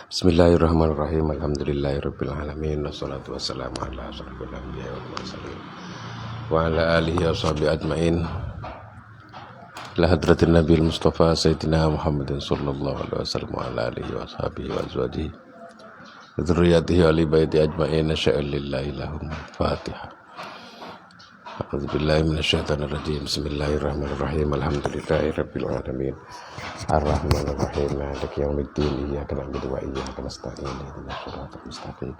Bismillahirrahmanirrahim. Alhamdulillahirabbil alamin. Wassalatu wassalamu ala asyrofil anbiya'i wal mursalin wa ala alihi washabihi ajmain. La hadratin Nabil Mustafa Sayyidina Muhammadin sallallahu alaihi wasallam wa ala alihi washabihi wa azwajihi wa dzurriyyatihi wa ali baiti ajmain. Asyhadu lahum Fatihah. A'udzubillahi minasyaitonir rajim. Bismillahirrahmanirrahim. Alhamdulillahirabbil alamin. Ar-Rahmanir-Rahim. Maliki yaumiddin. Iyyaka na'budu wa iyyaka nasta'in. Ihdinas siratal mustaqim.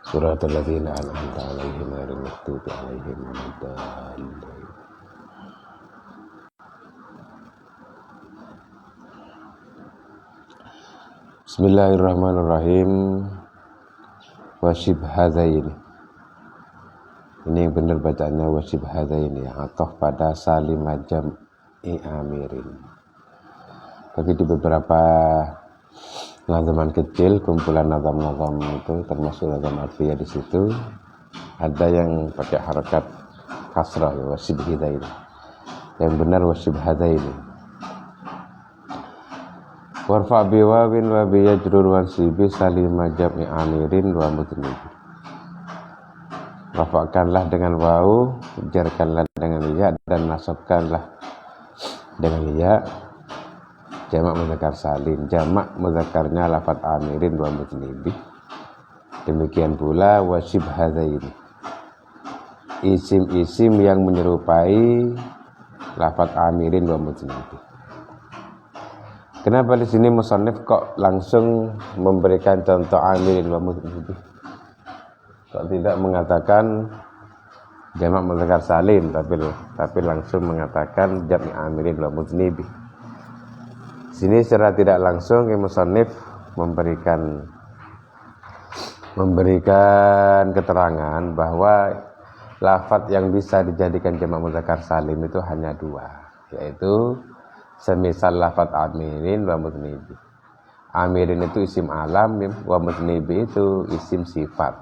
Shiratal ladzina an'amta 'alaihim ghairil maghdubi 'alaihim waladdallin. Bismillahirrahmanirrahim. Wasyibhadzaini. Ini yang benar bacaannya wasyibhadzaini, ataf pada salim jam'i amirin. Tapi di beberapa nazaman kecil, kumpulan nazam-nazam itu termasuk nazam alfiyah di situ ada yang pakai harakat kasrah ya, wasyibhadzaini. Yang benar wasyibhadzaini. Warfa biwawin wa biyajrur wansibi salim jam'i amirin wa mudnib. Rafa'kanlah dengan wawu, jarkanlah dengan ya, dan nasabkanlah dengan ya. Jamak mudzakkar salim, jamak mudzakarnya lafadz amirin wa mudnibi. Demikian pula wasyibhadzaini, isim-isim yang menyerupai lafadz amirin wa mudnibi. Kenapa di sini musannif kok langsung memberikan contoh amirin wa mudnibi? Kok tidak mengatakan jamak mudzakkar salim, tapi langsung mengatakan jam'i amirin wa mudnibi. Sini secara tidak langsung musannif memberikan keterangan bahwa lafadz yang bisa dijadikan jamak mudzakkar salim itu hanya dua, yaitu semisal lafadz amirin wa mudnibi. Amirin itu isim alam, wa mudnibi itu isim sifat.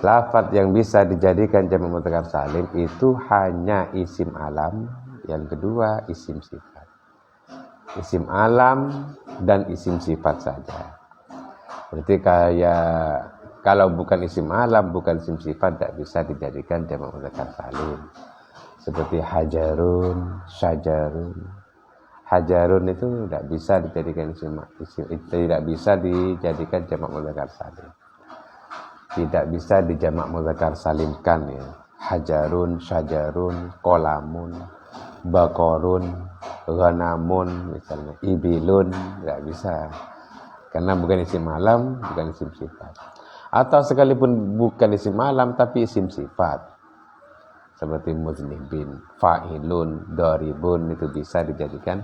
Lafadz yang bisa dijadikan jamak mudzakkar salim itu hanya isim alam, yang kedua isim sifat. Isim alam dan isim sifat saja. Berarti kalau bukan isim alam, bukan isim sifat, tidak bisa dijadikan jamak mudzakkar salim. Seperti hajarun, syajarun. Hajarun itu tidak bisa dijadikan tidak bisa dijadikan jamak mudzakkar salim. Tidak bisa dijamak mudzakkar salimkan ya. Hajarun, syajarun, qolamun, bakorun, ghanamun misalnya, ibilun, enggak bisa. Karena bukan isim alam, bukan isim sifat. Atau sekalipun bukan isim alam tapi isim sifat. Seperti muznibin, fa'ilun, daribun, itu bisa dijadikan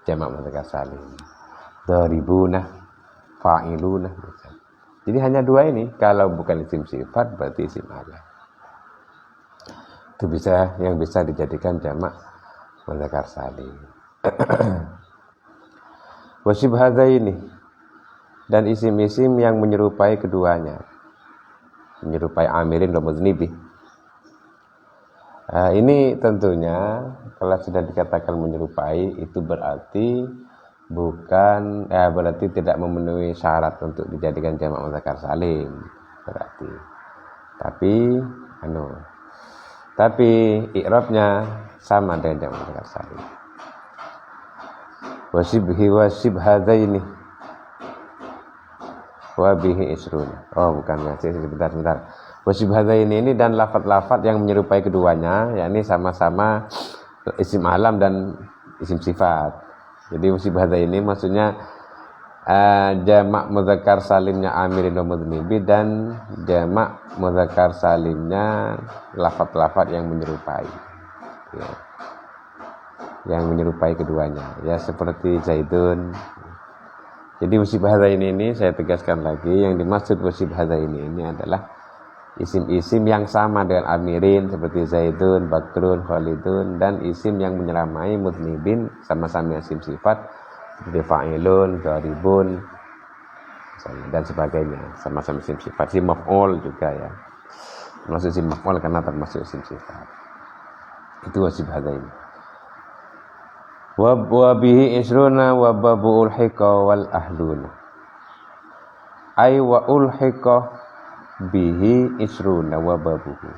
jamak mudzakkar salim. Daribunah, fa'ilunah misalnya. Jadi hanya dua ini, kalau bukan isim sifat berarti isim alam. Itu yang bisa dijadikan jamak mudzakkar salim. Wasyibhadzaini, dan isim-isim yang menyerupai keduanya, menyerupai amirin dan mudnibi. Ini tentunya kalau sudah dikatakan menyerupai itu berarti berarti tidak memenuhi syarat untuk dijadikan jamak mudzakkar salim berarti. Tapi i'rabnya sama dengan jamak mudzakkar salim. Wasyibhadzaini wa bihi isruna. Oh bukan, sebentar. Wasyibhadzaini ini dan lafadz-lafadz yang menyerupai keduanya, yakni sama-sama isim alam dan isim sifat. Jadi wasyibhadzaini maksudnya jamak mudzakkar salimnya amirin wa mudnibi dan jamak mudzakkar salimnya lafadz-lafadz yang menyerupai ya. Yang menyerupai keduanya ya, seperti zaidun. Jadi wasyibhadzaini ini saya tegaskan lagi, yang dimaksud wasyibhadzaini ini adalah isim-isim yang sama dengan amirin seperti zaidun, bakrun, khalidun, dan isim yang menyeramai mudnibin sama-sama isim sifat seperti fa'ilun, daribun dan sebagainya, sama-sama isim sifat. Isim maf'ul juga ya, termasuk isim maf'ul karena termasuk isim sifat. Itu wasyibhadzaini. Wa bihi isruna wa babu ulhiqa wal ahluna. Ay wa ulhiqa bihi isruna wa babuhu.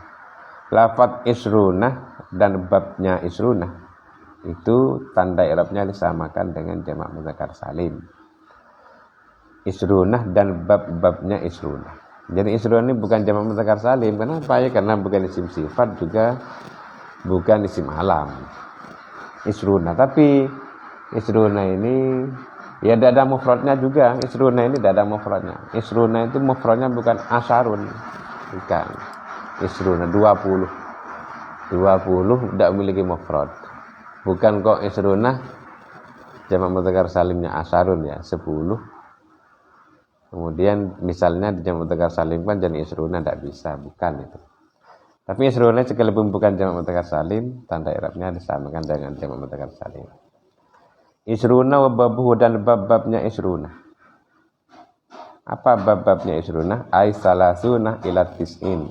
Lafat isruna dan babnya isruna itu tanda i'rabnya disamakan dengan jamak mudzakkar salim. Isrunah dan bab-babnya isrunah. Jadi isrunah ini bukan jamak mudzakkar salim. Kenapa ya? Karena bukan isim sifat juga bukan isim alam. Isrunah, tapi isrunah ini ya tidak ada mufradnya juga. Isrunah ini tidak ada mufradnya. Isrunah itu mufradnya bukan asyarun. Bukan. Isrunah 20 tidak memiliki mufrad. Bukan kok isrunah jamak mudzakkar salimnya asyarun ya 10. Kemudian misalnya di jamak mudzakkar salim kan jadi isruna tidak bisa, bukan itu. Tapi isruna sekalipun bukan jamak mudzakkar salim, tanda i'rabnya disamakan dengan jamak mudzakkar salim. Isruna wa babuhu dan bab-babnya isruna. Apa bab-babnya isruna? Ai salasuna ila tis'in.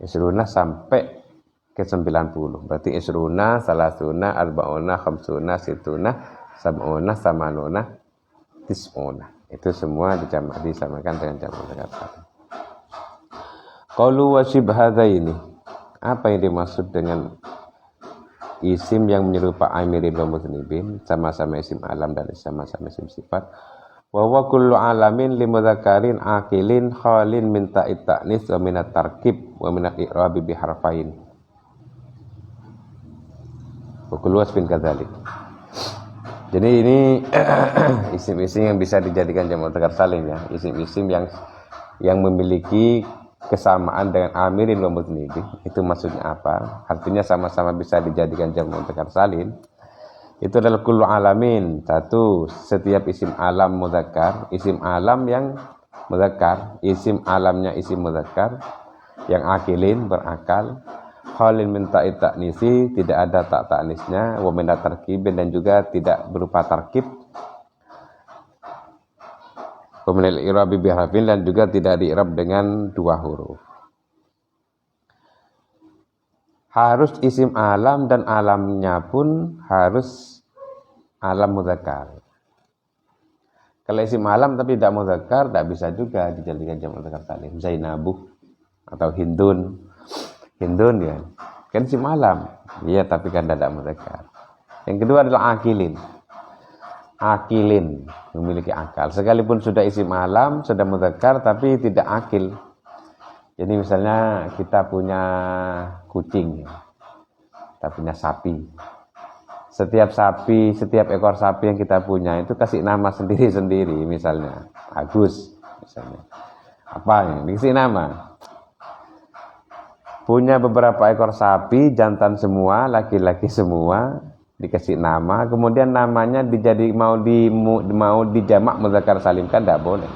Isruna sampai ke 90. Berarti isruna, salasuna, arba'una, khamsuna, situna, sab'una, samanuna, tis'una. Itu semua disamakan dengan jamak mudzakkar salim. Qalu wa shibhadzaini. Apa yang dimaksud dengan isim yang menyerupai amirin wa mudznibin, sama-sama isim alam dan sama-sama isim sifat? Wa huwa kullu alamin li mudzakkarin aqilin khalin min ta'it ta'nis wa min at-tarkib wa min al-i'rabi bi harfain. Wa kullu wasfin kadzalik. Jadi ini isim-isim yang bisa dijadikan jamak mudzakkar salim ya, isim-isim yang memiliki kesamaan dengan amirin wa mudznibin. Itu maksudnya apa? Artinya sama-sama bisa dijadikan jamak mudzakkar salim. Itu adalah kullu alamin. Satu, setiap isim alam mudzakkar, isim alam yang mudzakkar, isim alamnya isim mudzakkar yang akilin berakal, khalin min ta'it ta'nisi, tidak ada tak ta'nisnya, wa min tarkibin dan juga tidak berupa tarkib, wa min al-i'rabi bi harfin dan juga tidak di-i'rab dengan 2 huruf. Harus isim alam dan alamnya pun harus alam mudzakkar. Kalau isim alam tapi tidak mudzakkar, tidak bisa juga dijadikan jamak mudzakkar salim. Zainabu atau Hindun. Hindun ya, kan isim alam. Iya, tapi kan tidak mudzakkar. Yang kedua adalah akilin. Akilin, memiliki akal. Sekalipun sudah isim alam, sudah mudzakkar tapi tidak akil. Jadi misalnya kita punya kucing, kita punya sapi. Setiap ekor sapi yang kita punya itu kasih nama sendiri-sendiri. Misalnya Agus, misalnya apa yang dikasih nama. Punya beberapa ekor sapi, jantan semua, laki-laki semua, dikasih nama. Kemudian namanya mau dijamak mudzakkar salim kan tidak boleh.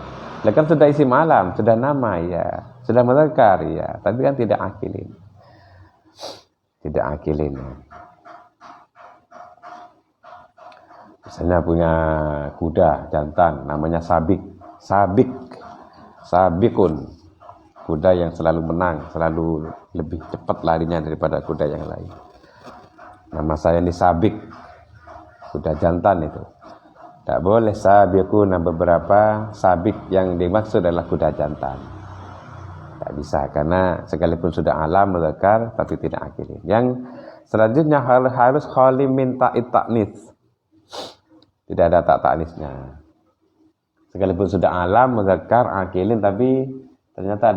Kan sudah isim alam, sudah nama ya, sudah mudzakkar ya, tapi kan tidak akilin. Tidak akilin. Misalnya punya kuda jantan namanya Sabik. Sabikun. Kuda yang selalu menang, selalu lebih cepat larinya daripada kuda yang lain. Nama saya ini Sabik. Kuda jantan itu. Tak boleh sabiqun, beberapa sabik yang dimaksud adalah kuda jantan. Tak bisa karena sekalipun sudah alam mudzakkar tapi tidak akilin. Yang selanjutnya harus khali min ta'it ta'nis. Tidak ada tak ta'nisnya. Sekalipun sudah alam mudzakkar akilin tapi ternyata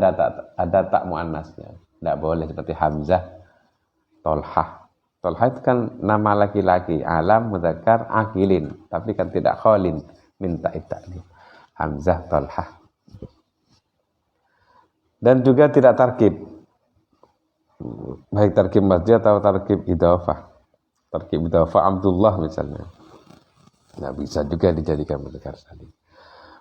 ada tak muannasnya. Tidak boleh seperti Hamzah, Tolhah. Tolhah itu kan nama laki-laki, alam mudzakkar akilin, tapi kan tidak khalin min ta'it ta'nis. Hamzah, Tolhah. Dan juga tidak tarkib. Baik tarkib madhi atau tarkib idhafah. Tarkib idhafah Abdullah misalnya. Nah, bisa juga dijadikan mudzakkar salim.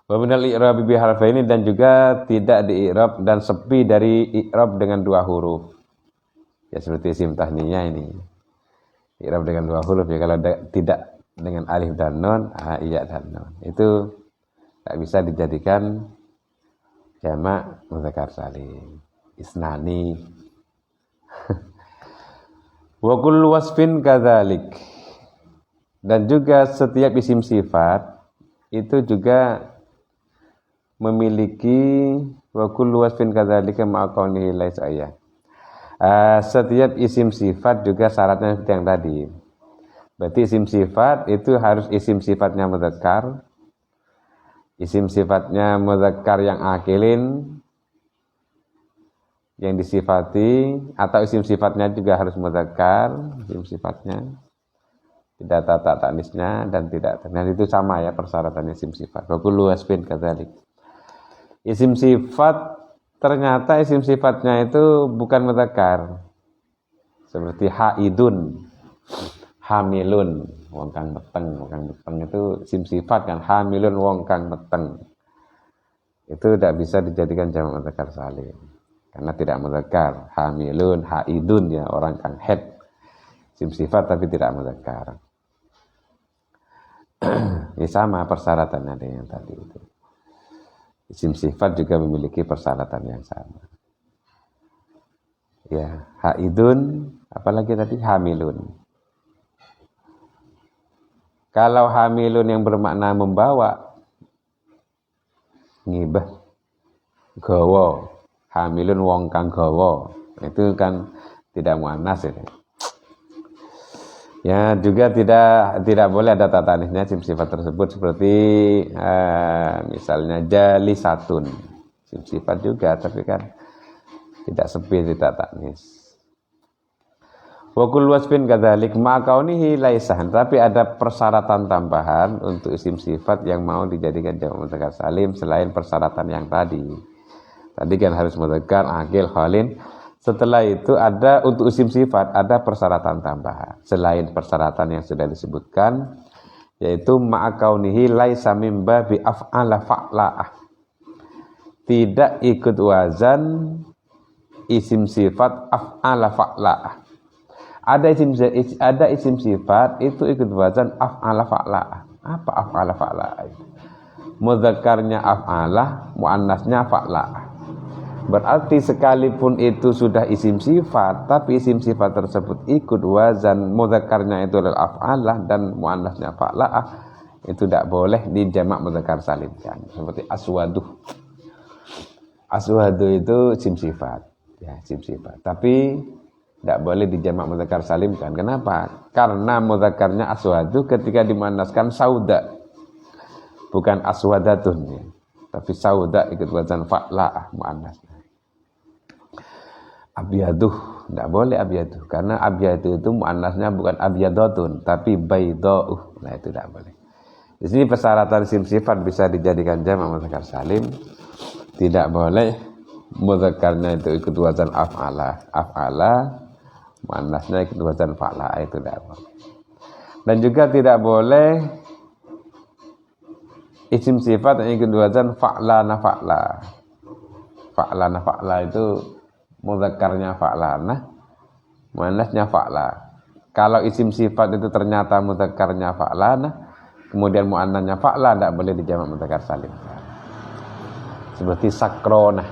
Wa minal i'rabi bi harfaini dan juga tidak di-i'rab dan sepi dari i'rab dengan 2 huruf. Ya seperti isim tahniyah ini. I'rab dengan 2 huruf ya, kalau tidak dengan alif dan nun, iya dan nun. Itu tak bisa dijadikan jamak mudzakkar salim. Isnani. Wa kullu wasfin kadzalik. Dan juga setiap isim sifat itu juga memiliki wa kullu wasfin kadzalika ma'a kaunihi laisa ayah. Setiap isim sifat juga syaratnya seperti yang tadi. Berarti isim sifat itu harus isim sifatnya mudzakkar. Isim sifatnya mudzakkar yang akilin yang disifati, atau isim sifatnya juga harus mudzakkar, isim sifatnya tidak tata tanisnya dan tidak, dan itu sama ya persyaratannya isim sifat. Wa kullu wasfin kadzalik. Isim sifat ternyata isim sifatnya itu bukan mudzakkar. Seperti haidun, hamilun, wong kang meteng itu isim sifat kan, hamilun wong kang meteng. Itu tidak bisa dijadikan jamak mudzakkar salim. Karena tidak mudzakkar, hamilun, haidun ya orang kang head. Isim sifat tapi tidak mudzakkar. Ini sama persyaratannya dengan tadi itu. Isim sifat juga memiliki persyaratan yang sama. Ya, haidun, apalagi tadi hamilun. Kalau hamilun yang bermakna membawa, ngibah, gawa, hamilun wong kang gawa, itu kan tidak muannas ya. Ya, juga tidak boleh ada tata anisnya isim sifat tersebut seperti misalnya jalisatun. Isim sifat juga tapi kan tidak seperti tata anis. Wa kullu wasfin kadzalik ma kaunihi laisan, tapi ada persyaratan tambahan untuk isim sifat yang mau dijadikan jamak mudzakkar salim selain persyaratan yang tadi. Tadi kan harus mudzakkar, akil, khalin. Setelah itu ada untuk isim sifat ada persyaratan tambahan selain persyaratan yang sudah disebutkan, yaitu ma'akaunihi laisa mim babi af'ala fa'la'ah. Tidak ikut wazan isim sifat af'ala fa'la'ah. Ada isim sifat itu ikut wazan af'ala fa'la'ah. Apa af'ala fa'la'ah itu? Mudzakarnya af'ala, muannasnya fa'la'ah. Berarti sekalipun itu sudah isim sifat, tapi isim sifat tersebut ikut wazan mudzakarnya itu adalah af'alah dan muannasnya fa'la'ah, itu tidak boleh di jamak mudzakkar salimkan. Seperti aswaduh. Aswadu itu isim sifat, ya isim sifat. Tapi tidak boleh di jamak mudzakkar salimkan. Kenapa? Karena mudzakarnya aswadu ketika dimuannaskan sauda, bukan aswadatun ya. Tapi sauda ikut wazan fa'la'ah muannasnya. Abyaduh, tidak boleh abyaduh karena abyaduh itu muannasnya bukan abyadatun tapi baydauh. Nah itu tidak boleh. Di sini persyaratan isim sifat bisa dijadikan jamak mudzakkar salim. Tidak boleh mudzakarnya itu ikut wazan af'ala. Af'ala muannasnya ikut wazan fa'la, itu tidak boleh. Dan juga tidak boleh isim sifat yang ikut wazan fa'lana fa'la. Fa'lana fa'la itu mudzakarnya fa'lana, muannasnya fa'la. Kalau isim sifat itu ternyata mudzakarnya fa'lana, kemudian muannasnya fa'la, tidak boleh dijamak mudzakkar salim. Seperti sakrona,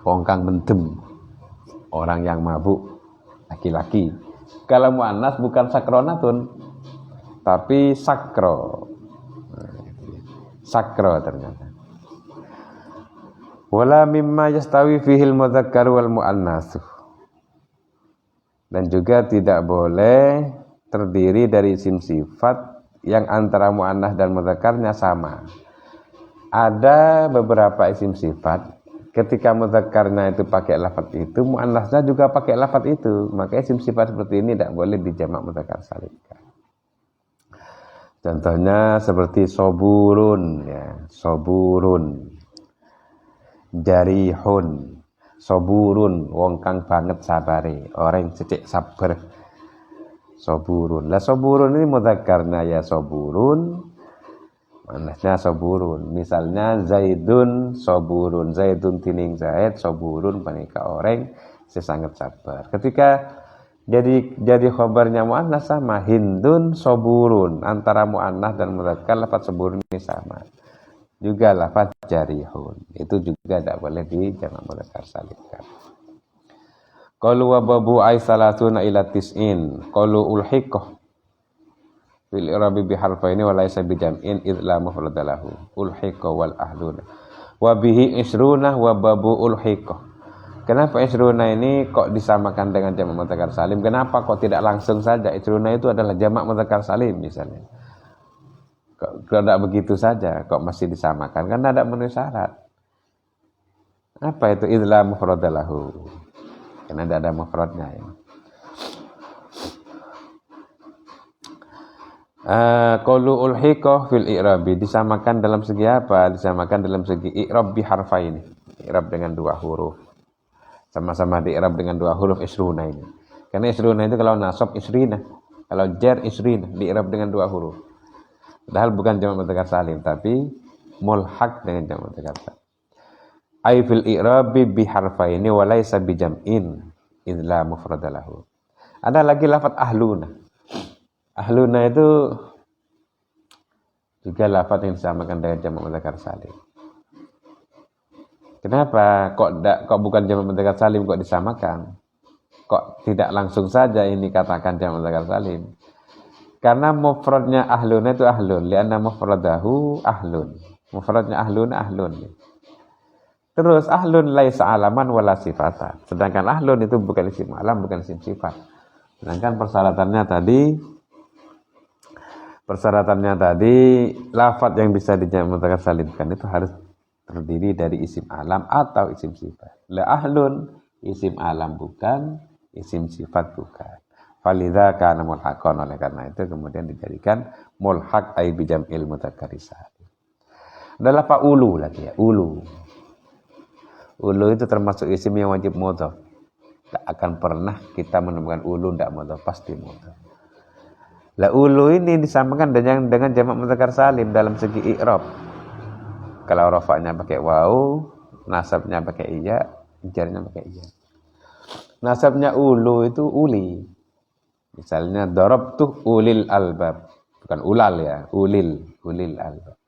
wong kang mendem, orang yang mabuk, laki-laki. Kalau muannas bukan sakronatun, tapi sakro. Sakro ternyata. Wala mimma yastawi fihil mudzakkar wal muannas. Dan juga tidak boleh terdiri dari isim sifat yang antara muannas dan mudzakarnya sama. Ada beberapa isim sifat ketika mudzakarnya itu pakai lafaz itu, muannasnya juga pakai lafaz itu. Maka isim sifat seperti ini tidak boleh dijamak mudzakkar salim. Contohnya seperti soburun ya, soburun. Jarihun, soburun, wong kang banget sabare, orang cecek sabar. Soburun. Lah soburun ini mudzakarnya ya soburun, muannasnya soburun. Misalnya Zaidun soburun, Zaidun tining Zaid, soburun panika orang sesangat sabar. Ketika jadi khabarnya muannas sama, Hindun soburun, antara muannas dan mudzakkar lafaz soburun ini sama. Juga lafaz jarihun, itu juga tidak boleh di jamak mudzakkar salimkan. Qalu wa babu ai salatuna ila tis'in, qalu ulhiqah fil i'rabi bi harfaini wa laysa bi jam'in id la mufrada lahu ulhiqa wal ahluna wa bihi isruna wa babu ulhiqa. Kenapa isruna ini kok disamakan dengan jamak mudzakkar salim? Kenapa kok tidak langsung saja isruna itu adalah jamak mudzakkar salim misalnya? Kok tidak begitu saja kok masih disamakan? Karena ada memenuhi syarat. Apa itu idla mufrada lahu? Karena tidak ada mufradnya ya. Qaulu ulhiqa fil i'rabi disamakan dalam segi apa? Disamakan dalam segi i'rab bi harfaini. I'rab dengan dua huruf. Sama-sama di i'rab dengan dua huruf isruna ini. Karena isruna itu kalau nasab isrina, kalau jar isrina di i'rab dengan dua huruf. Padahal bukan jamak mudzakkar salim tapi mulhaq dengan jamak mudzakkar salim. Ai fil i'rabi bi harfaini wa laysa bi jam'in idla mufrada lahu. Ada lagi lafaz ahluna. Ahluna itu juga lafaz yang disamakan dengan jamak mudzakkar salim. Kenapa kok bukan jamak mudzakkar salim kok disamakan? Kok tidak langsung saja ini katakan jamak mudzakkar salim? Karena mufradnya ahluna itu ahlun, lianna mufradahu ahlun. Mufradnya ahlun ahlun. Terus ahlun laisa alaman wala sifatan. Sedangkan ahlun itu bukan isim alam, bukan isim sifat. Sedangkan persyaratannya tadi lafaz yang bisa dijamak mudzakkar salimkan itu harus terdiri dari isim alam atau isim sifat. La ahlun isim alam bukan, isim sifat bukan. Falidza kana mulhaqan, oleh karena itu kemudian dijadikan mulhaq ai bi jam'il mudzakkar salim. Adalah fa ulu lagi ya, ulu. Ulu itu termasuk isim yang wajib mudhaf. Tak akan pernah kita menemukan ulu tidak mudhaf, pasti mudhaf. La ulu ini disamakan dengan jamak mudzakkar salim dalam segi i'rab. Kalau rafa'nya pakai waw, nasabnya pakai iya, jarnya pakai iya. Nasabnya ulu itu uli. Misalnya darabtu ulil albab, bukan ulal ya, ulil albab.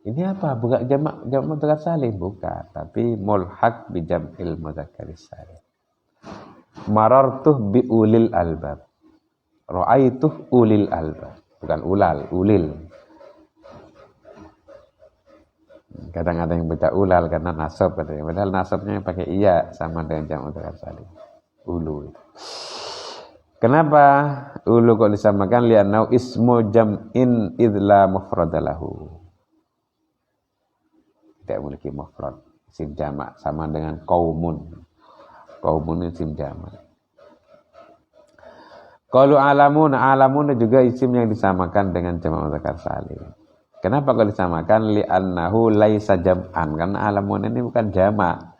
Ini apa? Bukan jamak mudzakkar salim, bukan, tapi mulhaq bi jam'il mudzakkar salim. Marartuh bi ulil albab. Ra'aituh ulil albab, bukan ulal, ulil. Kadang-kadang yang baca ulal karena nasab katanya. Padahal nasabnya pakai iya sama dengan jamak mudzakkar salim. Ulu itu. Kenapa ulu kok disamakan? Li'annau ismu jam'in idla mufrada lahu. Tidak memiliki mufrad. Isim jamak sama dengan qaumun. Qaumun isim jamak. Qalu alamun juga isim yang disamakan dengan jamak mudzakkar salim. Kenapa kalau disamakan? Li'annahu laisa jam'an. Karena alamun ini bukan jamak.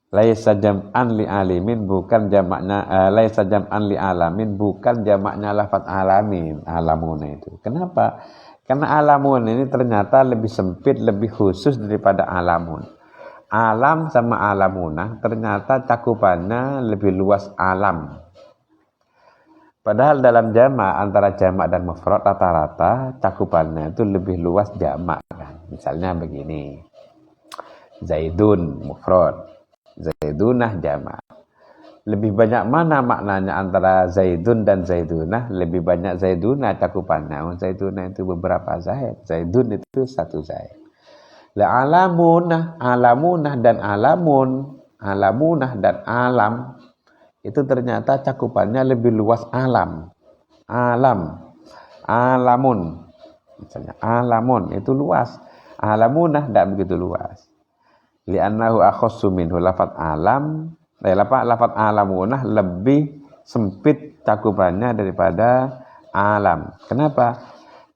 Laisa jam'an li alimin, bukan jamaknya. Laisa jam'an li alamin, bukan jamaknya lafaz alamin. Alamun itu. Kenapa? Karena alamun ini ternyata lebih sempit, lebih khusus daripada alamun. Alam sama alamunah ternyata cakupannya lebih luas alam. Padahal dalam jamak, antara jamak dan mufrad rata-rata cakupannya itu lebih luas jamak kan. Misalnya begini. Zaidun mufrad, zaidunah jamak. Lebih banyak mana maknanya antara zaidun dan zaidunah? Lebih banyak zaidunah cakupannya. Zaidunah itu beberapa zaid, zaidun itu satu zaid. La alamunah dan alamunah dan alam itu ternyata cakupannya lebih luas alam. Alamun. Misalnya alamun itu luas. Alamunah tidak begitu luas. Li'annahu akhassu minhu, lafaz alam, lafaz alamunah lebih sempit cakupannya daripada alam. Kenapa?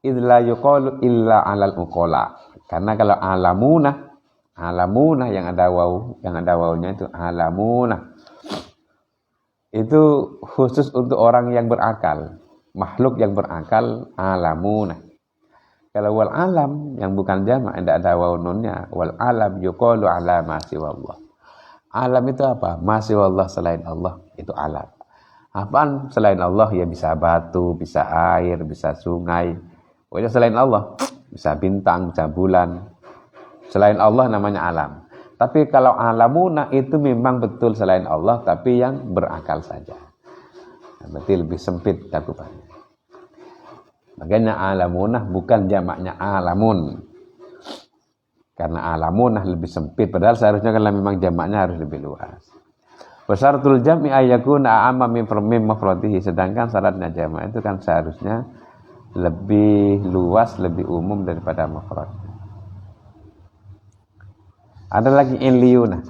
Idla yuqalu illa 'alal uqala. Karena kalau alamunah yang ada wawunya itu alamunah. Itu khusus untuk orang yang berakal, makhluk yang berakal, alamunah. Kalau wal alam yang bukan jamak, tidak ada waw nunnya, wal alam yuqalu ala ma siwallah. Alam itu apa? Ma siwallah, selain Allah, itu alam. Apaan selain Allah? Ya bisa batu, bisa air, bisa sungai. Pokoknya selain Allah, bisa bintang, bisa bulan. Selain Allah namanya alam. Tapi kalau alamunah itu memang betul selain Allah, tapi yang berakal saja. berarti lebih sempit cakupannya. Makanya alamunah bukan jamaknya alamun, karena alamunah lebih sempit, padahal seharusnya kalau memang jamaknya harus lebih luas. Wasaratul jam'i ayyakuna a'amma min mafradihi, sedangkan syaratnya jamak itu kan seharusnya lebih luas, lebih umum daripada mufrad. Ada lagi inliyuna.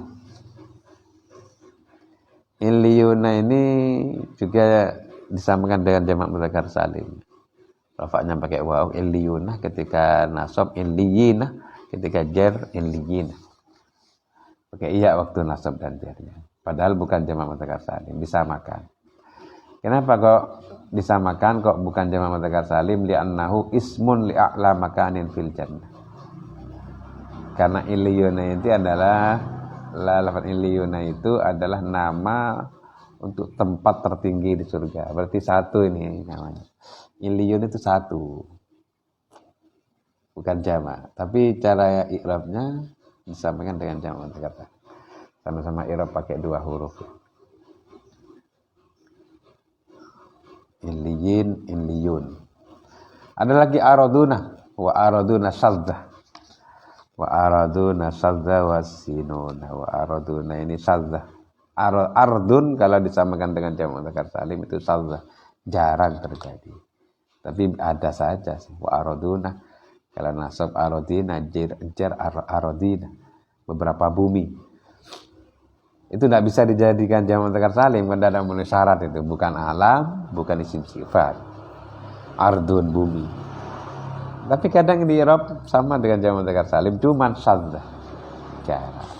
Inliyuna ini juga disamakan dengan jamak mudzakkar salim. Rafa'nya pakai waw, inliyuna ketika nasab, inliyina ketika jar, inliyina. Pakai iya waktu nasab dan jarnya. Padahal bukan jamak mudzakkar salim, disamakan. Kenapa kok disamakan, kok bukan jamak mudzakkar salim? Li'annahu ismun li'a'la makanin fil jannah. Karena inliyuna itu adalah lafaz inliyuna itu adalah nama untuk tempat tertinggi di surga. Berarti satu ini namanya. Illiyun itu satu, bukan jamak. Tapi cara i'rabnya disampaikan dengan jamak mudzakkar. Sama-sama i'rab pakai 2 huruf. Illiyin, illiyun. Ada lagi araduna, wa araduna syadzah. Wa araduna syadzah wasinuna. Wa araduna ini syadzah. Ardun kalau disamakan dengan jamak mudzakkar salim itu syadzah, jarang terjadi. Tapi ada saja sih. Wa araduna kalau nasab aradina, jar aradina, beberapa bumi. Itu tidak bisa dijadikan jamak mudzakkar salim karena ada memenuhi syarat itu, bukan alam, bukan isim sifat. Ardun bumi. Tapi kadang di i'rab sama dengan jamak mudzakkar salim, cuman syadzah. Jarang.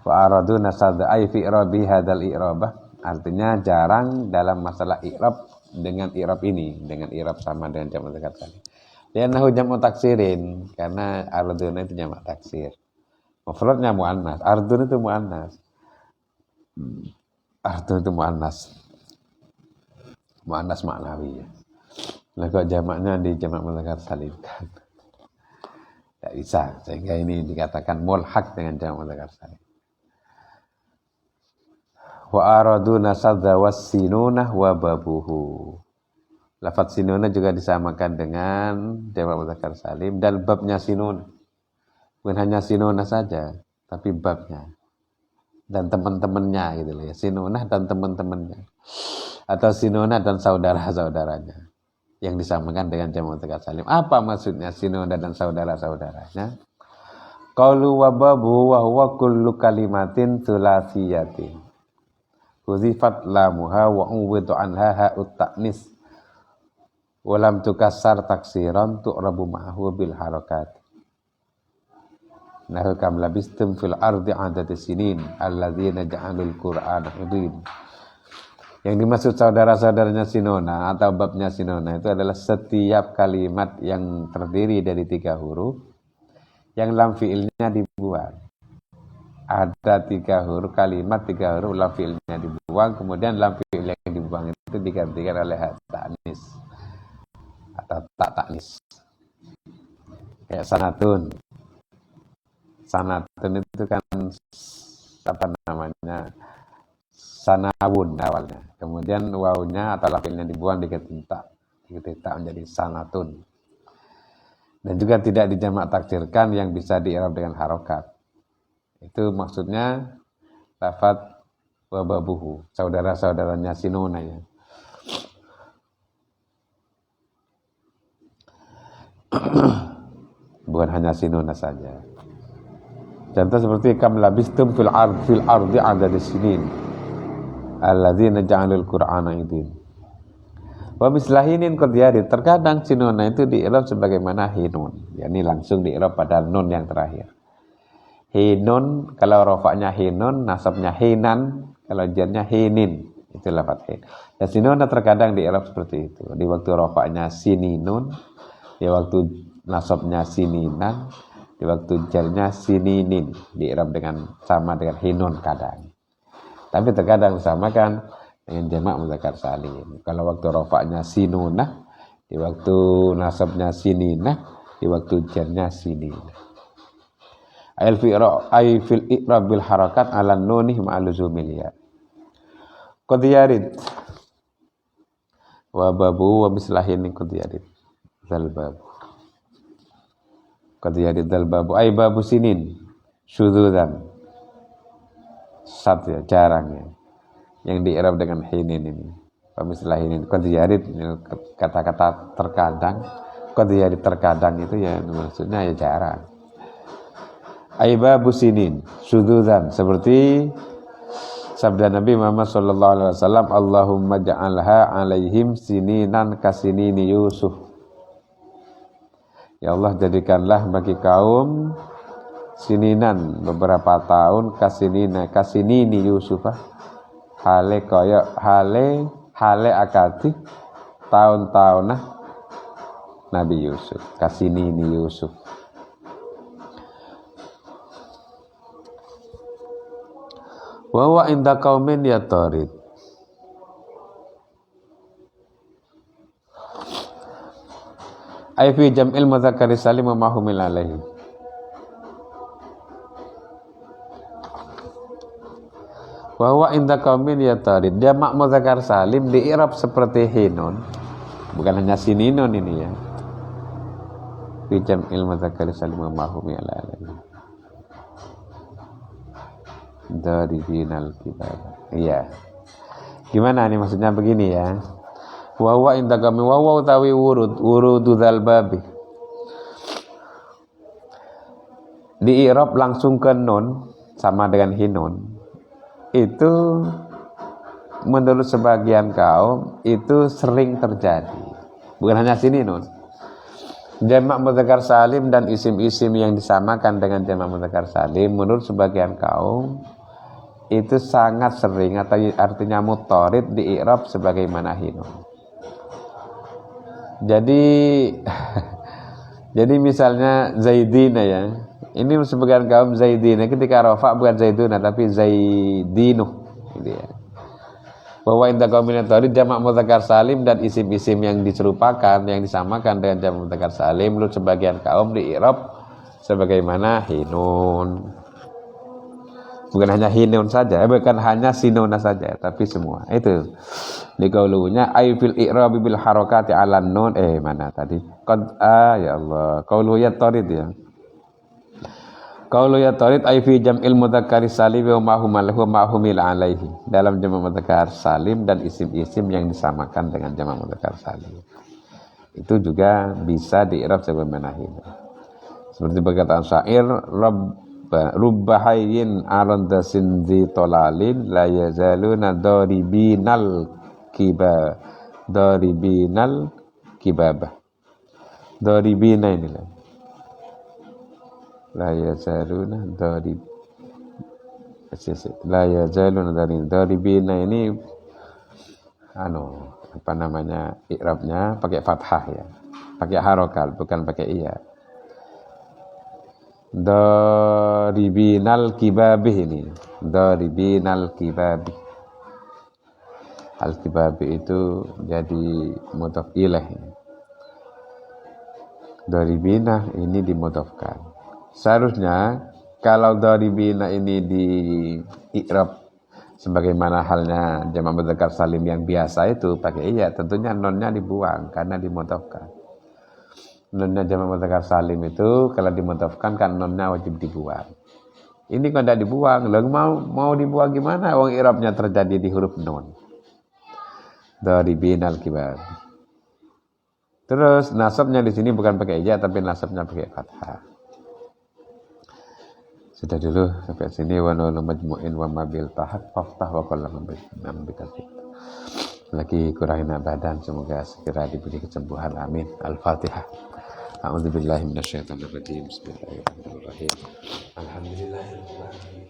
Wa araduna syadzah ay fi i'rabi hadzal i'rabah, artinya jarang dalam masalah i'rab dengan i'rab ini, dengan i'rab sama dengan jamak mudzakkar salim. Li'annahu jam'u taksirin, karena ardun itu jamak taksir. Mufradnya muannas, ardun itu muannas. Ardun itu muannas. Muannas maknawi ya. Lah kok jamaknya di jamak mudzakkar salim kan? Tidak bisa, sehingga ini dikatakan mulhaq dengan jamak mudzakkar salim. Wa araduna sadza wassinunah wa babuhu. Lafaz sinunah juga disamakan dengan jamak mudzakkar salim dan babnya sinunah. Bukan hanya sinunah saja, tapi babnya dan teman-temannya gitu loh ya. Sinunah dan teman-temannya. Atau sinunah dan saudara-saudaranya yang disamakan dengan jamak mudzakkar salim. Apa maksudnya sinunah dan saudara-saudaranya? Qaulu wa babu wa huwa kullu kalimatin tsulasiyatin. Huzifat lamuha wa uwidu anha ha'ut ta'nis walam tukassar taksiran tu'rabu ma'ahu bil harakat. Nahu kam labistum fil ardi adati sinin alladzina ja'alul qur'ana udin. Yang dimaksud saudara-saudaranya sinona atau babnya sinona itu adalah setiap kalimat yang terdiri dari 3 huruf yang lam fi'ilnya dibuang. Ada 3 huruf kalimat, 3 huruf lam fi'ilnya dibuang, kemudian lam fi'il yang dibuang itu digantikan oleh ta'nis atau tak ta'nis. Kayak sanatun. Sanatun itu kan apa namanya? Sanawun awalnya. Kemudian wawunya atau lam fi'ilnya dibuang diketinta menjadi sanatun. Dan juga tidak dijamak takdirkan yang bisa di-i'rab dengan harokat. Itu maksudnya lafaz wababuhu, saudara-saudaranya sinuna ya. Bukan hanya sinuna saja. Contoh seperti kam labistum fil ardi adad sinin alladzina ja'alul qur'ana idin. Wa mislahinin qadiyari, terkadang sinuna itu di-i'rab sebagaimana hinun, yakni langsung di-i'rab pada nun yang terakhir. Hinun, kalau rofaknya hinun, nasabnya hinan, kalau jarnya hinin, itu lafaz hin. Dan sinuna terkadang di i'rab seperti itu. Di waktu rofaknya sininun, di waktu nasabnya sininan, di waktu jarnya sininin, di i'rab dengan sama dengan hinun kadang. Tapi terkadang disamakan dengan jamak mudzakkar salim. Kalau waktu rofaknya sinunah, di waktu nasabnya sininah, di waktu jarnya sininah. Ay fil i'rab bil harakat ala nunih ma'al luzumil ya. Qad yarid wa babu wa mislahin qad yadid zal babu qad yadid zal babu ay babu sinin syudzan sat ya jarang ya yang di-i'rab dengan hinin ini wa mislahin qad yadid kata-kata terkadang qad yadid terkadang itu ya maksudnya ya jarang ay babu sinin syudzan seperti sabda Nabi Muhammad sallallahu alaihi wasallam, Allahumma ja'alha alaihim sininan kasinini Yusuf. Ya Allah, jadikanlah bagi kaum sininan beberapa tahun kasinini Yusuf. Hale akati tahun-tahun Nabi Yusuf, kasinini Yusuf. Wa huwa inda qaumin yatarid. Ai fi jam'il mudzakkari salim wa mahumil alaihi. Wa huwa inda qaumin yatarid. Jamak mudzakkar salim di-i'rab seperti hinun. Bukan hanya sininun ini ya. Fi jam'il mudzakkari salim wa mahumil alaihi. Dari binal kitab. Iya. Gimana nih maksudnya begini ya. Wa huwa inda kami wa huwa utawi wurudu dzal babi. Di i'rab langsung ke nun sama dengan hinun. Itu menurut sebagian kaum itu sering terjadi. Bukan hanya sini nun. Jamak mudzakkar salim dan isim-isim yang disamakan dengan jamak mudzakkar salim menurut sebagian kaum itu sangat sering atau artinya mutarid di i'rab sebagaimana hinun. Jadi misalnya zaidina ya. Ini sebagian kaum zaidina ketika rafa bukan zaiduna tapi zaidinuh gitu ya. Bahwa inda qaumin tarid jamak mudzakkar salim dan isim-isim yang diserupakan yang disamakan dengan jamak mudzakkar salim menurut sebagian kaum di i'rab sebagaimana hinun. Bukan hanya hinun saja, bukan hanya sinuna saja, tapi semua. Itu di qaulunya ay fil i'rabi bil harakati 'alan nun mana tadi? Qad ya Allah, qaulu ya tarid ya. Qaulu ya tarid ay fi jam'il mudzakkari salim wa ma humil alaihi. Dalam jamak mudzakkar salim dan isim-isim yang disamakan dengan jamak mudzakkar salim. Itu juga bisa di i'rab sebagaimana hinun. Seperti perkataan syair rubba hayyin aranda sinzi tolalin la yazaluna daribinal kibaba daribina ini la yazaluna daribina ini apa namanya i'rabnya pakai fathah ya, pakai harokat bukan pakai iya. Daribinal kibabih ini. Daribinal kibabih. Al-kibabih itu jadi mudhaf ilaih. Daribina ini dimudhafkan. Seharusnya kalau daribina ini di i'rab sebagaimana halnya jamak mudzakkar salim yang biasa itu pakai iya, tentunya nonnya dibuang karena dimudhafkan. Nunnya jamak mudzakkar salim itu kalau dimudhafkan kan nunnya wajib dibuang. Ini kalau tidak dibuang, lalu mau dibuang gimana? Wong i'rabnya terjadi di huruf nun. Daribinal kibab. Terus nasabnya di sini bukan pakai iya tapi nasabnya pakai fathah. Sudah dulu sampai sini wa nunu majmu'in wa mabil tahaq faftah wa qallam bikasih. Lagi kurangin badan, semoga segera diberi kesembuhan. Amin. Al-Fatihah. A'udzubillahi minasyaitonir rajim. Bismillahirrahmanirrahim. Alhamdulillahirabbil alamin.